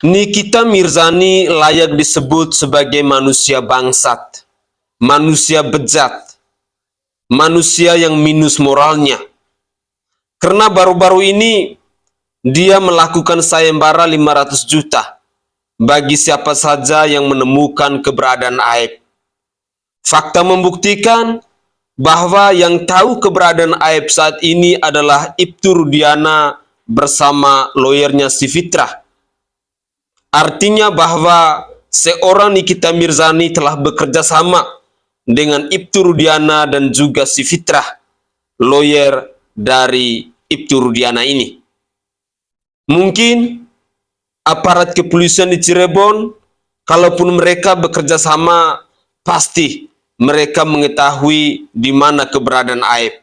Nikita Mirzani layak disebut sebagai manusia bangsat, manusia bejat, manusia yang minus moralnya. Karena baru-baru ini dia melakukan sayembara 500 juta bagi siapa saja yang menemukan keberadaan Aib. Fakta membuktikan bahwa yang tahu keberadaan Aib saat ini adalah Ibtu Rudiana bersama lawyernya si Fitrah. Artinya bahwa seorang Nikita Mirzani telah bekerja sama dengan Ibtu Rudiana dan juga si Fitrah, lawyer dari Ibtu Rudiana ini. Mungkin aparat kepolisian di Cirebon, kalaupun mereka bekerja sama, pasti mereka mengetahui di mana keberadaan Aib.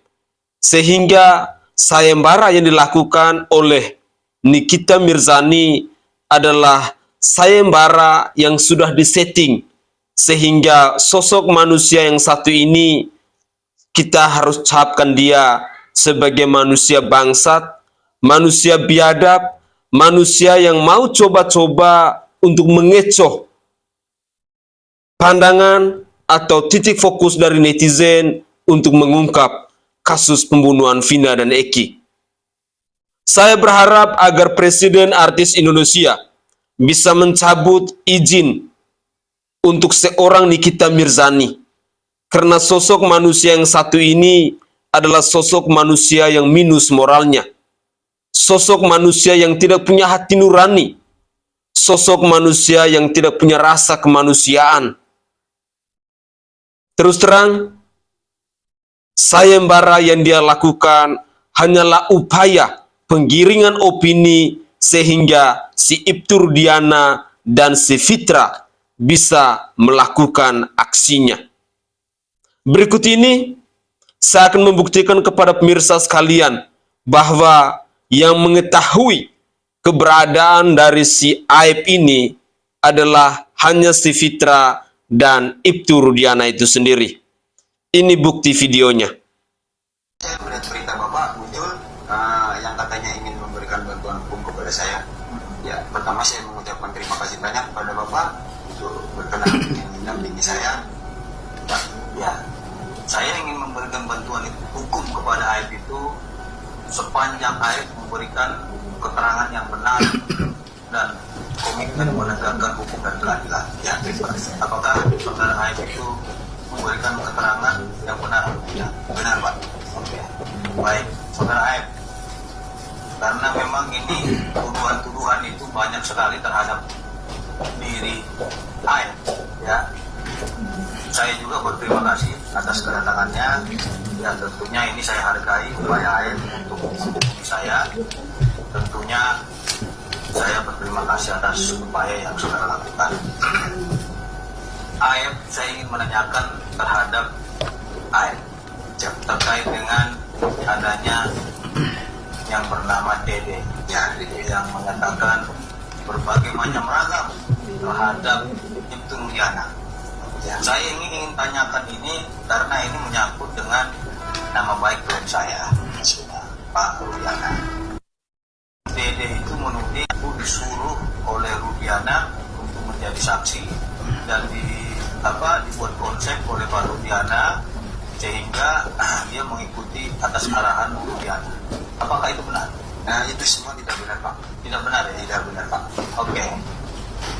Sehingga sayembara yang dilakukan oleh Nikita Mirzani adalah sayembara yang sudah disetting, sehingga sosok manusia yang satu ini kita harus capkan dia sebagai manusia bangsat, manusia biadab, manusia yang mau coba-coba untuk mengecoh pandangan atau titik fokus dari netizen untuk mengungkap kasus pembunuhan Vina dan Eki. Saya berharap agar Presiden Artis Indonesia bisa mencabut izin untuk seorang Nikita Mirzani. Karena sosok manusia yang satu ini adalah sosok manusia yang minus moralnya. Sosok manusia yang tidak punya hati nurani. Sosok manusia yang tidak punya rasa kemanusiaan. Terus terang, sayembara yang dia lakukan hanyalah upaya penggiringan opini sehingga si Ibtu Rudiana dan si Fitrah bisa melakukan aksinya. Berikut ini saya akan membuktikan kepada pemirsa sekalian bahwa yang mengetahui keberadaan dari si Aib ini adalah hanya si Fitrah dan Ibtu Rudiana itu sendiri. Ini bukti videonya. Saya melihat berita Bapak muncul yang katanya ingin memberikan bantuan hukum kepada saya. Ya, pertama saya mengucapkan terima kasih banyak kepada Bapak untuk berkenan mendampingi saya. Ya, saya ingin memberikan bantuan hukum kepada Aib itu sepanjang Aib memberikan keterangan yang benar dan komitmen menegakkan hukum dan keadilan. Ya, apakah saudara Aib itu memberikan keterangan yang benar? Ya, benar Pak. Oke. Baik, saudara Aib. Karena memang ini tuduhan-tuduhan itu banyak sekali terhadap diri Aib, ya. Saya juga berterima kasih atas kedatangannya. Ya, tentunya ini saya hargai upaya Aib untuk menghubungi saya. Tentunya saya berterima kasih atas upaya yang saudara lakukan. Aib, saya ingin menanyakan terhadap Aib terkait dengan adanya yang bernama Dede, ya, yang mengatakan berbagai macam ragam terhadap Ibtu Rudiana. Ya, saya ingin tanyakan ini karena ini menyangkut dengan nama baik klien saya, Pak Rudiana. Dede itu menuding aku disuruh oleh Rudiana untuk menjadi saksi dan dibuat konsep oleh Pak Rudiana sehingga dia mengikuti atas arahan Rudiana. Apakah itu benar? Nah, itu semua tidak benar, Pak. Tidak benar ya? Tidak benar, Pak. Oke.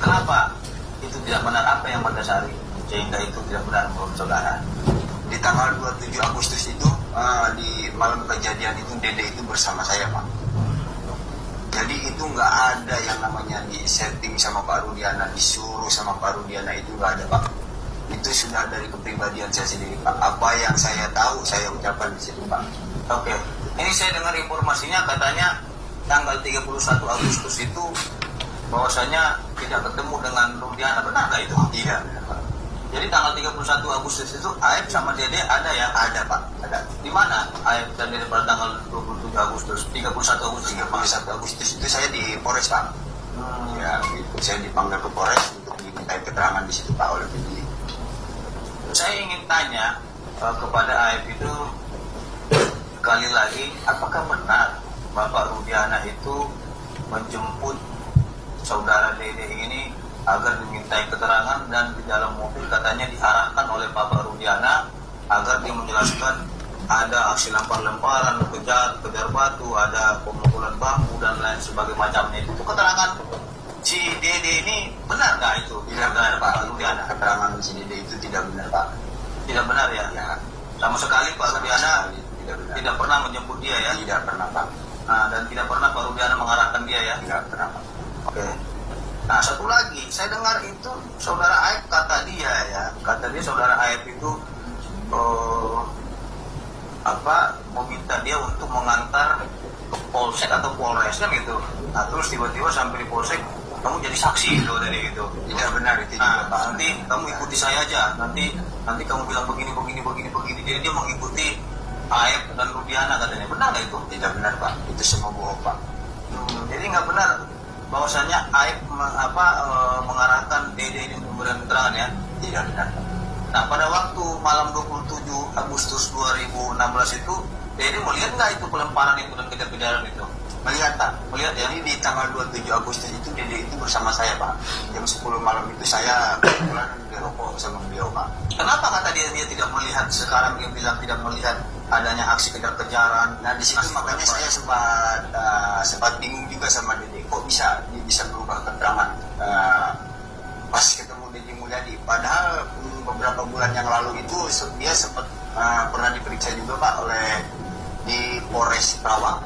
Kenapa itu tidak benar? Apa yang mendasari sehingga itu tidak benar menurut saudara? Di tanggal 27 Agustus itu, di malam kejadian itu, Dede itu bersama saya, Pak. Jadi itu nggak ada yang namanya di setting sama Pak Rudiana, disuruh sama Pak Rudiana, itu nggak ada, Pak. Itu sudah dari kepribadian saya sendiri, Pak. Apa yang saya tahu, saya ucapkan di situ, Pak. Oke. Ini saya dengar informasinya katanya tanggal 31 Agustus itu bahwasanya tidak ketemu dengan Rudiana. Benarkah itu? Tidak, Pak. Jadi tanggal 31 Agustus itu Aib sama Dede ada ya? Ada, Pak. Ada. Di mana Aib dan Dede pada tanggal 27 Agustus? 31 Agustus. 31 Agustus itu saya di Polres, Pak. Ya, gitu. Saya dipanggil ke Polres untuk diminta keterangan di situ, Pak, oleh penyidik. Saya ingin tanya kepada Aib itu sekali lagi, apakah benar Bapak Rudiana itu menjemput saudara Dede ini agar dimintai keterangan, dan di dalam mobil katanya diarahkan oleh Bapak Rudiana agar dia menjelaskan ada aksi lempar-lemparan, kejar batu, ada pemukulan bambu dan lain sebagainya macamnya. Itu keterangan si Dede ini benar nggak itu? Tidak benar Pak Rudiana. Keterangan si Dede itu tidak benar Pak. Tidak benar ya? Ya. Sama sekali Pak Rudiana Tidak benar. tidak pernah menjemput dia ya? Tidak pernah Pak. Nah, dan tidak pernah Pak Rudiana mengarahkan dia ya? Tidak pernah Pak. Oke. Nah, satu lagi, saya dengar itu saudara Aib kata dia saudara Aib itu meminta dia untuk mengantar ke polsek atau polres kan gitu. Nah, terus tiba-tiba sampai di polsek kamu jadi saksi gitu tadi gitu. Tidak benar itu Nah, juga Pak. nanti kamu ikuti saya aja. Nanti kamu bilang begini. Jadi dia mengikuti Aib dan Rudiana katanya. Benar nggak itu? Tidak benar Pak. Itu semua bohong Pak. Jadi nggak benar bahwasanya Aib mengarahkan Dede ini untuk memberikan keterangan ya? Tidak benar Pak. Nah, pada waktu malam 27 Agustus 2016 itu, Dede melihat nggak itu pelemparan itu dan kejar-kejaran itu? Melihat Pak. Melihat ya? Jadi di tanggal 27 Agustus itu Dede itu bersama saya Pak. Jam 10 malam itu saya kebetulan dirokok sama beliau Pak. Kenapa kata dia tidak melihat, sekarang dia bilang tidak melihat adanya aksi kejar-kejaran? Nah di situ Aksi makanya pelemparan. saya sempat bingung juga sama Dede. Kok dia bisa berubah keterangan pas ketemu Deddy Mulyadi. Padahal beberapa bulan yang lalu itu dia sempat pernah diperiksa juga Pak di Polres Karawang.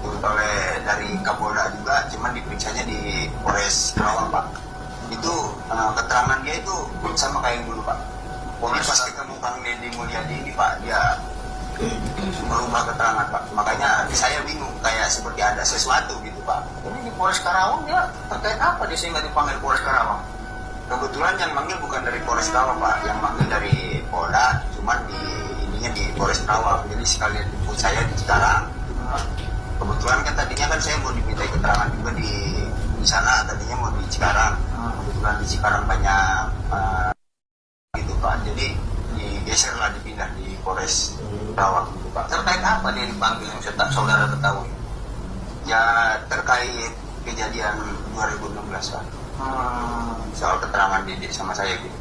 Oleh dari Kapolda juga, cuman diperiksanya di Polres Karawang Pak. Itu keterangan dia itu sama kayak yang dulu Pak. Pokoknya pas ketemu Kang Deddy Mulyadi ini Pak, dia merubah keterangan Pak. Makanya saya bingung, kayak seperti ada sesuatu gitu Pak. Ini di Polres Karawang dia terkait apa dia sehingga dipanggil Polres Karawang? Kebetulan yang manggil bukan dari Polres Karawang Pak, yang manggil dari Polda, cuman ininya di Polres Karawang. Jadi sekalian jemput saya di Cikarang. Kebetulan kan tadinya kan saya mau dimintai keterangan juga di sana, tadinya mau di Cikarang. Kebetulan di Cikarang banyak gitu Pak. Jadi digeser lah, dipindah di Polres Karawang gitu Pak. Terkait apa dia dipanggil yang saudara ketahui? Ya terkait kejadian 2016 Pak. Soal keterangan Dede sama saya gitu.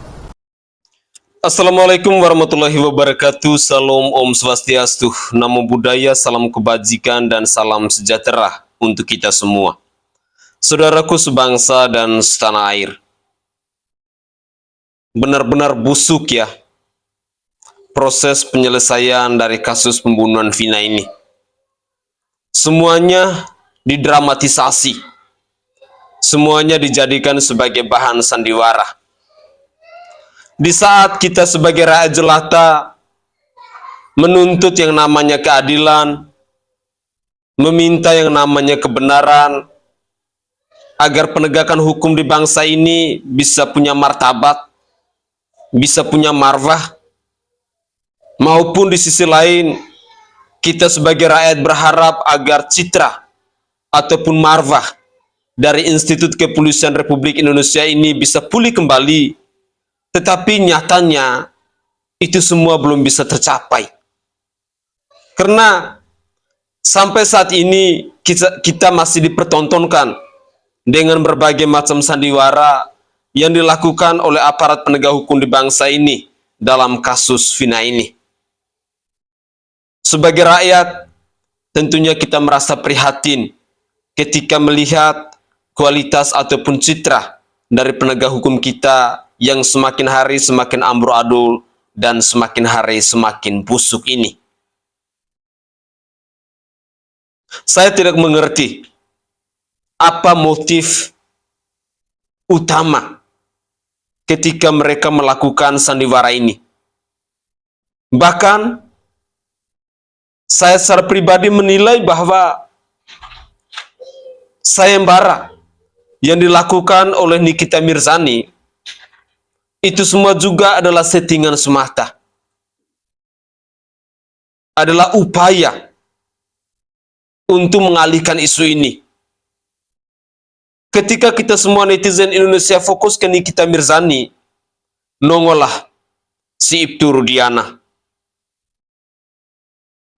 Assalamualaikum warahmatullahi wabarakatuh. Salam Om Swastiastu, Namo Buddhaya, salam kebajikan dan salam sejahtera untuk kita semua. Saudaraku sebangsa dan setanah air. Benar-benar busuk ya proses penyelesaian dari kasus pembunuhan Vina ini. Semuanya didramatisasi. Semuanya dijadikan sebagai bahan sandiwara. Di saat kita sebagai rakyat jelata menuntut yang namanya keadilan, meminta yang namanya kebenaran, agar penegakan hukum di bangsa ini bisa punya martabat, bisa punya marwah, maupun di sisi lain, kita sebagai rakyat berharap agar citra ataupun marwah dari Institut Kepolisian Republik Indonesia ini bisa pulih kembali. Tetapi nyatanya itu semua belum bisa tercapai. Karena sampai saat ini kita masih dipertontonkan dengan berbagai macam sandiwara yang dilakukan oleh aparat penegak hukum di bangsa ini dalam kasus Vina ini. Sebagai rakyat, tentunya kita merasa prihatin ketika melihat kualitas ataupun citra dari penegak hukum kita yang semakin hari semakin amburadul dan semakin hari semakin busuk ini. Saya tidak mengerti apa motif utama ketika mereka melakukan sandiwara ini. Bahkan saya secara pribadi menilai bahwa sayembara yang dilakukan oleh Nikita Mirzani itu semua juga adalah settingan semata. Adalah upaya untuk mengalihkan isu ini. Ketika kita semua netizen Indonesia fokus ke Nikita Mirzani, nongolah si Ibtu Rudiana.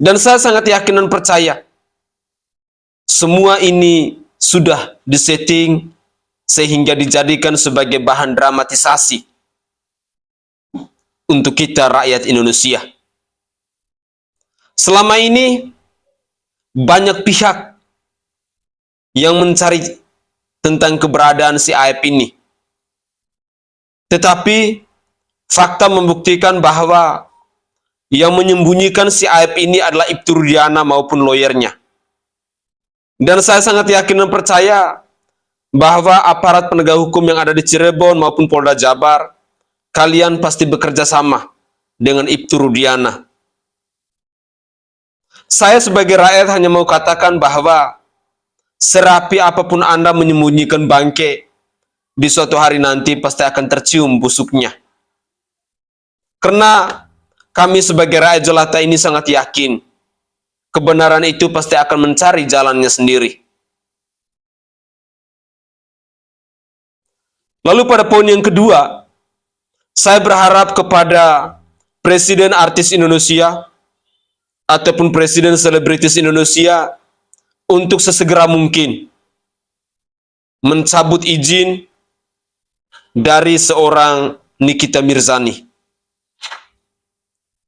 Dan saya sangat yakin dan percaya, semua ini sudah disetting, sehingga dijadikan sebagai bahan dramatisasi untuk kita rakyat Indonesia. Selama ini banyak pihak yang mencari tentang keberadaan si Aep ini. Tetapi fakta membuktikan bahwa yang menyembunyikan si Aep ini adalah Ibtu Rudiana maupun lawyernya. Dan saya sangat yakin dan percaya bahwa aparat penegak hukum yang ada di Cirebon maupun Polda Jabar, kalian pasti bekerja sama dengan Ibtu Rudiana. Saya sebagai rakyat hanya mau katakan bahwa serapi apapun Anda menyembunyikan bangke, di suatu hari nanti pasti akan tercium busuknya. Karena kami sebagai rakyat jelata ini sangat yakin, kebenaran itu pasti akan mencari jalannya sendiri. Lalu pada poin yang kedua, saya berharap kepada Presiden Artis Indonesia ataupun Presiden Selebritis Indonesia untuk sesegera mungkin mencabut izin dari seorang Nikita Mirzani.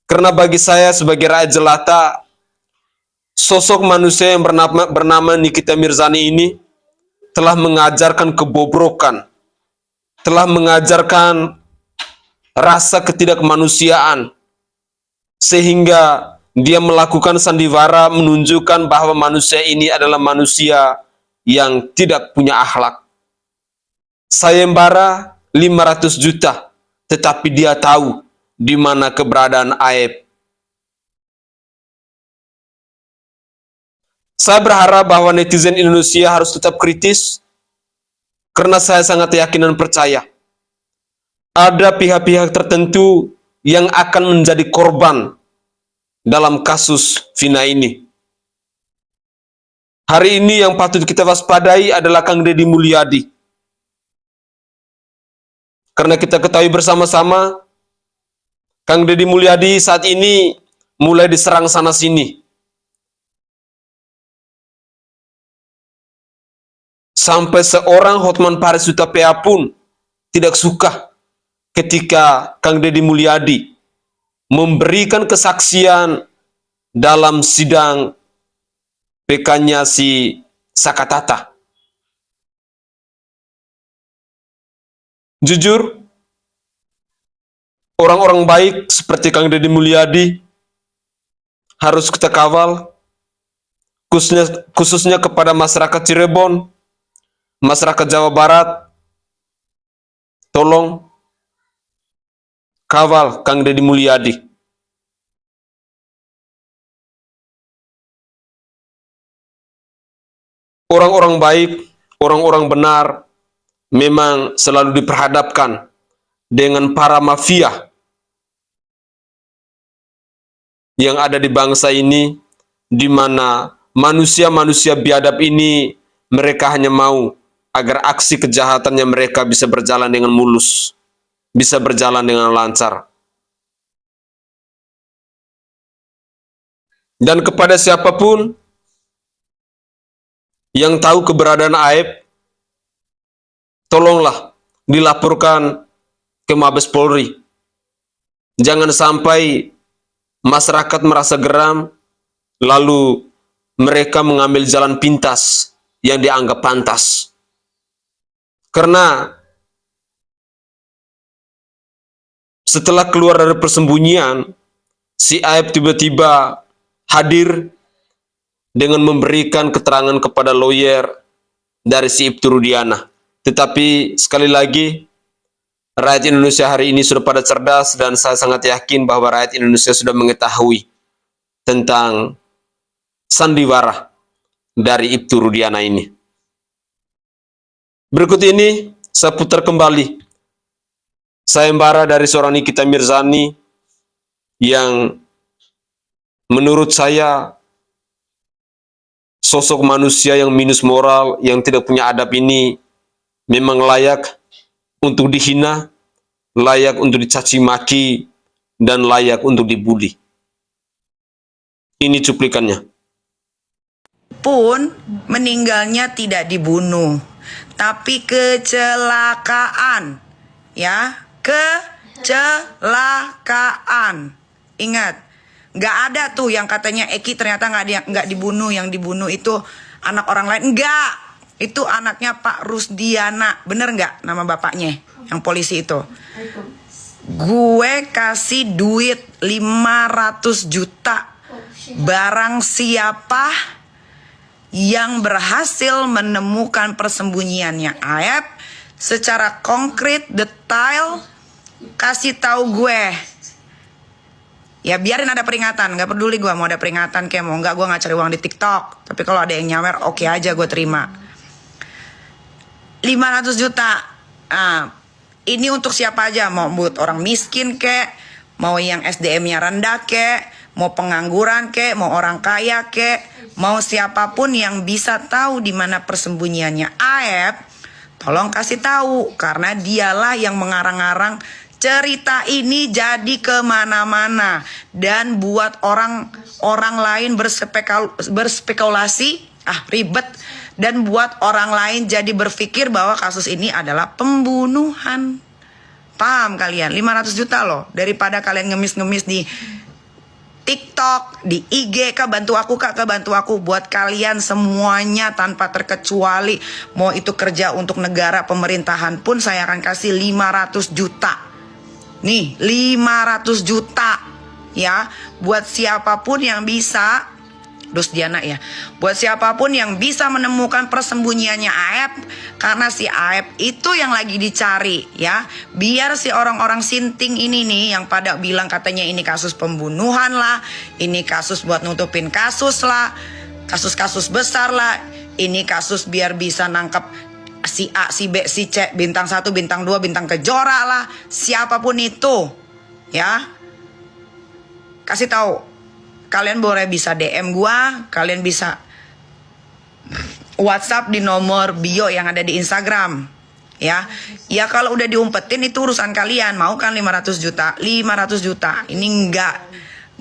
Karena bagi saya sebagai rakyat jelata, sosok manusia yang bernama Nikita Mirzani ini telah mengajarkan kebobrokan, telah mengajarkan rasa ketidakmanusiaan, sehingga dia melakukan sandiwara menunjukkan bahwa manusia ini adalah manusia yang tidak punya akhlak. Sayembara 500 juta, tetapi dia tahu di mana keberadaan Aep. Saya berharap bahwa netizen Indonesia harus tetap kritis, karena saya sangat yakin dan percaya ada pihak-pihak tertentu yang akan menjadi korban dalam kasus Vina ini. Hari ini yang patut kita waspadai adalah Kang Deddy Mulyadi. Karena kita ketahui bersama-sama, Kang Deddy Mulyadi saat ini mulai diserang sana-sini. Sampai seorang Hotman Paris Hutapea pun tidak suka ketika Kang Deddy Mulyadi memberikan kesaksian dalam sidang PK-nya si Sakatata. Jujur, orang-orang baik seperti Kang Deddy Mulyadi harus kita kawal, khususnya kepada masyarakat Cirebon, masyarakat Jawa Barat. Tolong kawal Kang Deddy Mulyadi. Orang-orang baik, orang-orang benar memang selalu diperhadapkan dengan para mafia yang ada di bangsa ini, di mana manusia-manusia biadab ini mereka hanya mau agar aksi kejahatannya mereka bisa berjalan dengan mulus, bisa berjalan dengan lancar. Dan kepada siapapun yang tahu keberadaan Aep, tolonglah dilaporkan ke Mabes Polri. Jangan sampai masyarakat merasa geram, lalu mereka mengambil jalan pintas yang dianggap pantas. Karena setelah keluar dari persembunyian, si Aep tiba-tiba hadir dengan memberikan keterangan kepada lawyer dari si Ibtu Rudiana. Tetapi sekali lagi, rakyat Indonesia hari ini sudah pada cerdas, dan saya sangat yakin bahwa rakyat Indonesia sudah mengetahui tentang sandiwara dari Ibtu Rudiana ini. Berikut ini saya putar kembali sayembara dari seorang Nikita Mirzani yang menurut saya sosok manusia yang minus moral, yang tidak punya adab ini memang layak untuk dihina, layak untuk dicaci maki, dan layak untuk dibully. Ini cuplikannya. Pun meninggalnya tidak dibunuh. tapi kecelakaan. Ya, kecelakaan. Ingat, nggak ada tuh yang katanya Eki ternyata nggak dibunuh. Yang dibunuh itu anak orang lain. Enggak, itu anaknya Pak Rusdiana. Bener nggak nama bapaknya yang polisi itu? Gue kasih duit 500 juta. Barang siapa yang berhasil menemukan persembunyiannya Aep secara konkret, detail, kasih tahu gue. Ya biarin ada peringatan, nggak peduli gue mau ada peringatan kayak mau nggak, gue nggak cari uang di TikTok. Tapi kalau ada yang nyawer, oke aja gue terima. 500 juta. Ini untuk siapa aja, mau buat orang miskin kek, mau yang SDM-nya rendah kek, mau pengangguran kek, mau orang kaya kek, mau siapapun yang bisa tahu di mana persembunyiannya Aep, tolong kasih tahu, karena dialah yang mengarang-arang cerita ini jadi kemana-mana dan buat orang lain berspekulasi, ribet, dan buat orang lain jadi berpikir bahwa kasus ini adalah pembunuhan. Paham kalian? 500 juta loh, daripada kalian ngemis-ngemis di TikTok, di IG, Kak bantu aku, Kak bantu aku. Buat kalian semuanya tanpa terkecuali, mau itu kerja untuk negara pemerintahan pun saya akan kasih 500 juta. Nih, 500 juta ya, buat siapapun yang bisa, Rusdiana ya, buat siapapun yang bisa menemukan persembunyiannya Aep, karena si Aep itu yang lagi dicari ya. Biar si orang-orang sinting ini nih yang pada bilang katanya ini kasus pembunuhan lah, ini kasus buat nutupin kasus lah, kasus-kasus besar lah, ini kasus biar bisa nangkep si A, si B, si C, bintang 1, bintang 2, bintang kejora lah, siapapun itu ya. Kasih tahu. Kalian boleh bisa DM gua, kalian bisa WhatsApp di nomor bio yang ada di Instagram. Ya. Ya kalau udah diumpetin itu urusan kalian. Mau kan 500 juta? 500 juta. Ini enggak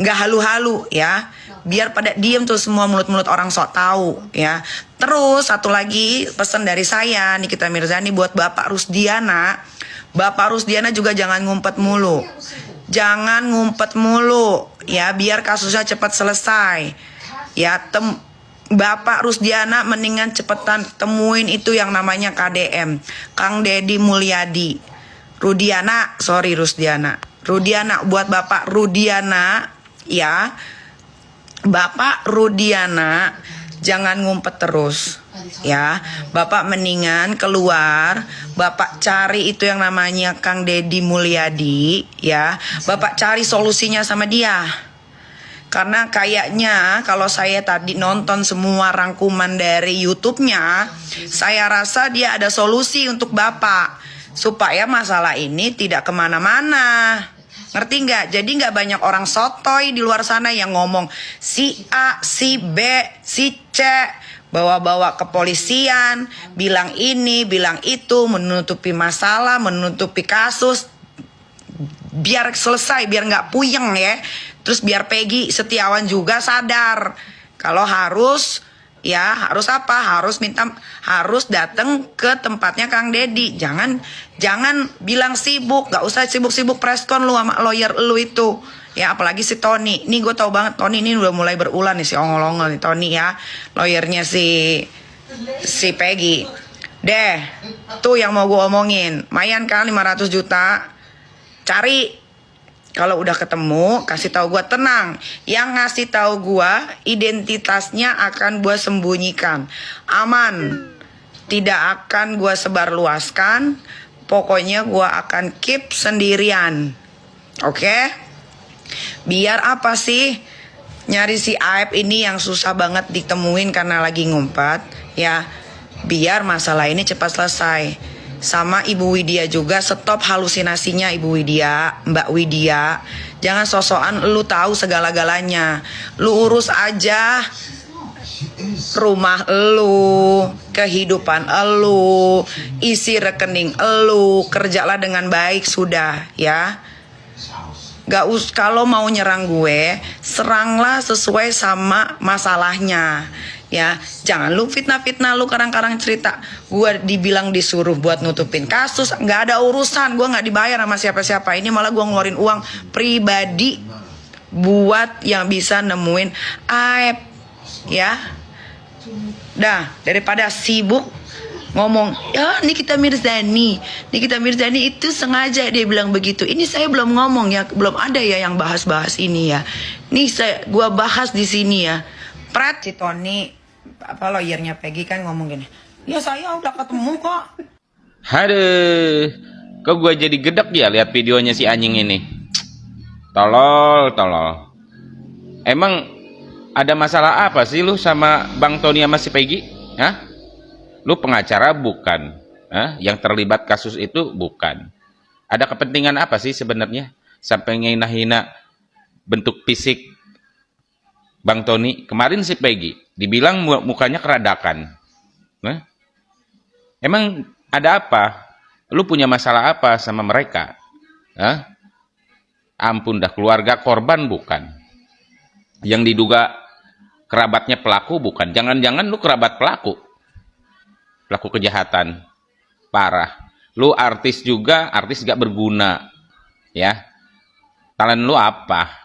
halu-halu ya. Biar pada diem tuh semua mulut-mulut orang sok tahu ya. Terus satu lagi pesan dari saya Nikita Mirzani buat Bapak Rusdiana. Bapak Rusdiana juga jangan ngumpet mulu. Jangan ngumpet mulu ya, biar kasusnya cepat selesai. Ya, Bapak Rusdiana mendingan cepetan temuin itu yang namanya KDM, Kang Deddy Mulyadi. Rusdiana. Rudiana buat Bapak Rudiana ya. Bapak Rudiana jangan ngumpet terus ya. Bapak mendingan keluar, Bapak cari itu yang namanya Kang Deddy Mulyadi ya. Bapak cari solusinya sama dia. Karena kayaknya kalau saya tadi nonton semua rangkuman dari YouTube-nya, saya rasa dia ada solusi untuk Bapak supaya masalah ini tidak kemana-mana. Ngerti nggak? Jadi nggak banyak orang sotoy di luar sana yang ngomong si A, si B, si C, bawa-bawa kepolisian, bilang ini, bilang itu, menutupi masalah, menutupi kasus, biar selesai, biar nggak puyeng ya. Terus biar Peggy Setiawan juga sadar kalau harus apa? Harus datang ke tempatnya Kang Deddy. Jangan bilang sibuk, nggak usah sibuk-sibuk preskon lu sama lawyer lu itu. Ya apalagi si Tony. Nih gue tahu banget Tony ini udah mulai berulah nih, si ongol-ongol nih Tony ya. Lawyernya si Peggy. Deh, tuh yang mau gue omongin. Mayan kan 500 juta. Cari. Kalau udah ketemu, kasih tahu gue, tenang. Yang ngasih tahu gue identitasnya akan gue sembunyikan. Aman. Tidak akan gue sebarluaskan. Pokoknya gue akan keep sendirian. Oke? Biar apa sih nyari si Aep ini yang susah banget ditemuin karena lagi ngumpet ya. Biar masalah ini cepat selesai. Sama Ibu Widya juga, stop halusinasinya Ibu Widya, Mbak Widya. Jangan sosokan lu tahu segala-galanya. Lu urus aja rumah lu, kehidupan lu, isi rekening lu, kerjalah dengan baik sudah ya. Kalau mau nyerang gue, seranglah sesuai sama masalahnya. Ya, jangan lu fitnah-fitnah, lu karang-karang cerita gue dibilang disuruh buat nutupin kasus. Nggak ada urusan, gue nggak dibayar sama siapa-siapa. Ini malah gue ngeluarin uang pribadi buat yang bisa nemuin aib. Ya, dah, daripada sibuk ngomong, ya Nikita Mirzani itu sengaja dia bilang begitu. Ini saya belum ngomong ya, belum ada ya yang bahas-bahas ini ya. Nih gua bahas di sini ya. Prat, si Tony, apa lawyernya Peggy kan ngomong gini, ya saya udah ketemu kok. Aduh, kok gue jadi gedek ya lihat videonya si anjing ini. Tolol. Emang ada masalah apa sih lu sama Bang Tony sama si Peggy? Hah? Lu pengacara bukan? Hah? Yang terlibat kasus itu bukan? Ada kepentingan apa sih sebenarnya? Sampai ngehina-hina bentuk fisik Bang Tony. Kemarin si Peggy dibilang mukanya keradakan. Hah? Emang ada apa? Lu punya masalah apa sama mereka? Hah? Ampun dah, keluarga korban bukan? Yang diduga kerabatnya pelaku bukan? Jangan-jangan lu kerabat pelaku kejahatan. Parah. Lu artis juga, artis gak berguna. Ya. Talent lu apa?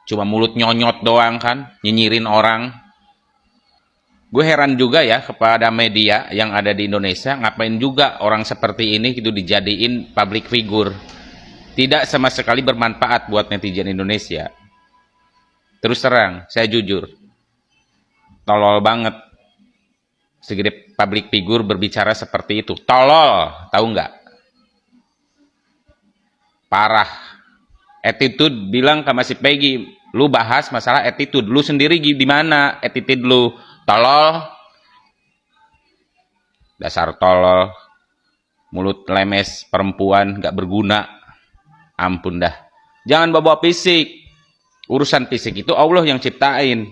Cuma mulut nyonyot doang kan? Nyinyirin orang. Gue heran juga ya kepada media yang ada di Indonesia, ngapain juga orang seperti ini gitu dijadiin public figure. Tidak sama sekali bermanfaat buat netizen Indonesia. Terus terang, saya jujur, tolol banget segede public figure berbicara seperti itu. Tolol, tahu nggak? Parah. Attitude bilang sama si Peggy, lu bahas masalah attitude, lu sendiri di mana attitude lu? Tolol. Dasar tolol. Mulut lemes perempuan nggak berguna. Ampun dah. Jangan bawa fisik. Urusan fisik itu Allah yang ciptain.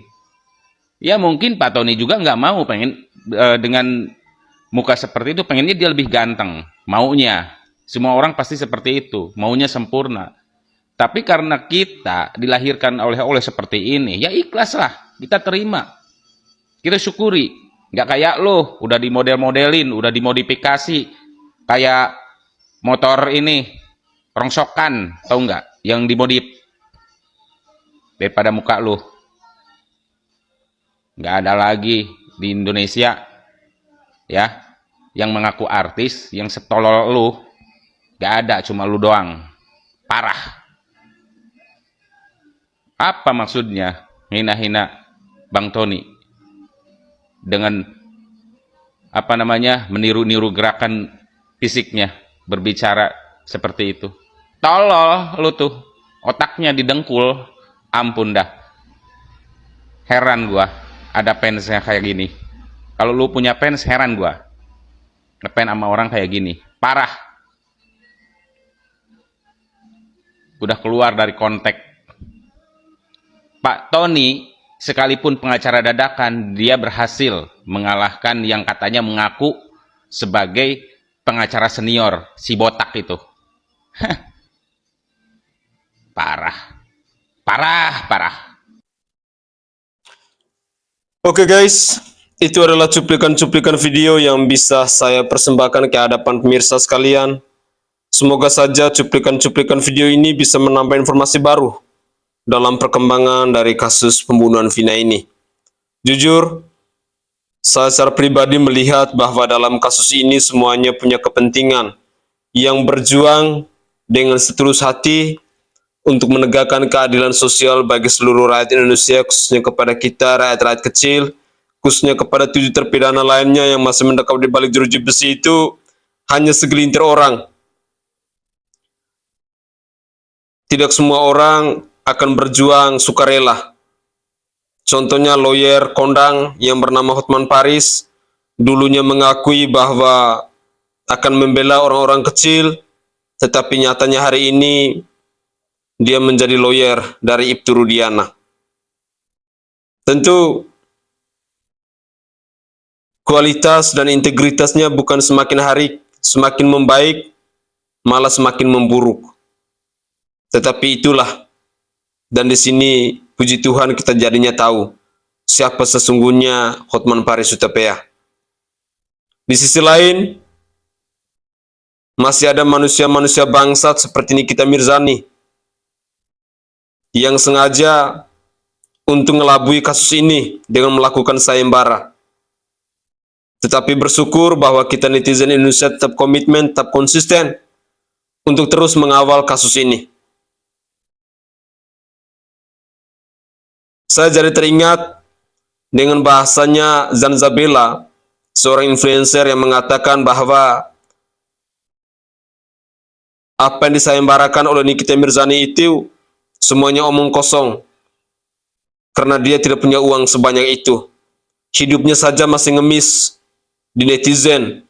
Ya mungkin Pak Tony juga nggak mau pengen dengan muka seperti itu, pengennya dia lebih ganteng. Maunya. Semua orang pasti seperti itu. Maunya sempurna. Tapi karena kita dilahirkan oleh Allah seperti ini, ya ikhlaslah. Kita terima. Kita syukuri. Nggak kayak lo, udah dimodel-modelin, udah dimodifikasi. Kayak motor ini, rongsokan, tahu nggak? Yang dimodif. Daripada muka lo. Nggak ada lagi di Indonesia ya yang mengaku artis yang setolol lu. Nggak ada, cuma lu doang. Parah. Apa maksudnya hina-hina Bang Tony dengan apa namanya meniru-niru gerakan fisiknya, berbicara seperti itu? Tolol lu tuh, otaknya didengkul. Ampun dah, heran gua ada fansnya kayak gini. Kalau lu punya fans, heran gua ngefans sama orang kayak gini. Parah. Udah keluar dari konteks. Pak Tony sekalipun pengacara dadakan, dia berhasil mengalahkan yang katanya mengaku sebagai pengacara senior, si botak itu. Parah. Oke guys, itu adalah cuplikan-cuplikan video yang bisa saya persembahkan ke hadapan pemirsa sekalian. Semoga saja cuplikan-cuplikan video ini bisa menambah informasi baru dalam perkembangan dari kasus pembunuhan Vina ini. Jujur, saya secara pribadi melihat bahwa dalam kasus ini semuanya punya kepentingan yang berjuang dengan setulus hati untuk menegakkan keadilan sosial bagi seluruh rakyat Indonesia, khususnya kepada kita, rakyat-rakyat kecil, khususnya kepada 7 terpidana lainnya yang masih mendekam di balik jeruji besi itu, hanya segelintir orang. Tidak semua orang akan berjuang sukarela. Contohnya lawyer kondang yang bernama Hotman Paris, dulunya mengakui bahwa akan membela orang-orang kecil, tetapi nyatanya hari ini dia menjadi lawyer dari Ibtu Rudiana. Tentu kualitas dan integritasnya bukan semakin hari semakin membaik, malah semakin memburuk. Tetapi itulah, dan di sini puji Tuhan kita jadinya tahu siapa sesungguhnya Hotman Paris Hutapea. Di sisi lain, masih ada manusia-manusia bangsat seperti Nikita Mirzani yang sengaja untuk ngelabui kasus ini dengan melakukan sayembara. Tetapi bersyukur bahwa kita netizen Indonesia tetap komitmen, tetap konsisten untuk terus mengawal kasus ini. Saya jadi teringat dengan bahasanya Zanzabela, seorang influencer yang mengatakan bahwa apa yang disayembarakan oleh Nikita Mirzani itu semuanya omong kosong, karena dia tidak punya uang sebanyak itu. Hidupnya saja masih ngemis di netizen.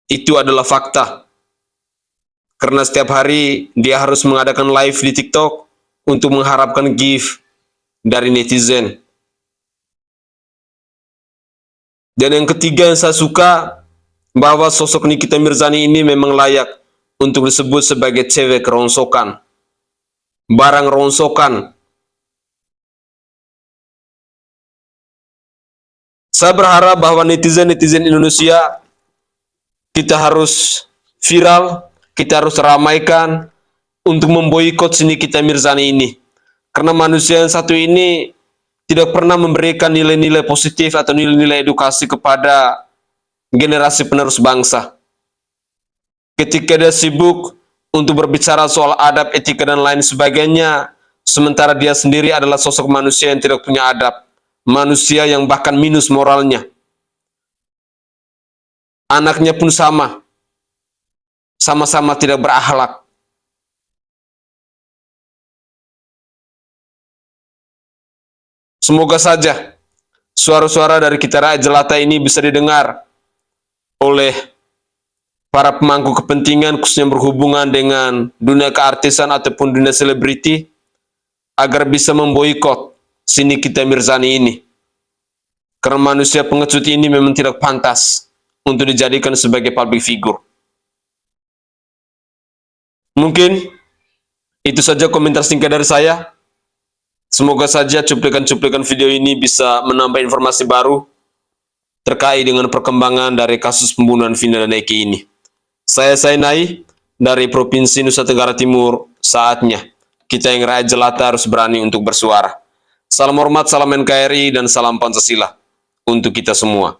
Itu adalah fakta. Karena setiap hari dia harus mengadakan live di TikTok untuk mengharapkan gift dari netizen. Dan yang ketiga yang saya suka, bahwa sosok Nikita Mirzani ini memang layak untuk disebut sebagai cewek rongsokan, barang rongsokan. Saya berharap bahwa netizen-netizen Indonesia, kita harus viral, kita harus ramaikan untuk memboikot si Nikita Mirzani ini. Karena manusia yang satu ini tidak pernah memberikan nilai-nilai positif atau nilai-nilai edukasi kepada generasi penerus bangsa. Ketika dia sibuk untuk berbicara soal adab, etika, dan lain sebagainya, sementara dia sendiri adalah sosok manusia yang tidak punya adab, manusia yang bahkan minus moralnya. Anaknya pun sama-sama tidak berakhlak. Semoga saja suara-suara dari kita rakyat jelata ini bisa didengar oleh para pemangku kepentingan, khususnya berhubungan dengan dunia keartisan ataupun dunia selebriti, agar bisa memboikot si Nikita Mirzani ini. Karena manusia pengecut ini memang tidak pantas untuk dijadikan sebagai public figure. Mungkin itu saja komentar singkat dari saya. Semoga saja cuplikan-cuplikan video ini bisa menambah informasi baru terkait dengan perkembangan dari kasus pembunuhan Vina dan Eki ini. Saya Sainai dari Provinsi Nusa Tenggara Timur. Saatnya kita yang rakyat jelata harus berani untuk bersuara. Salam hormat, salam NKRI, dan salam Pancasila untuk kita semua.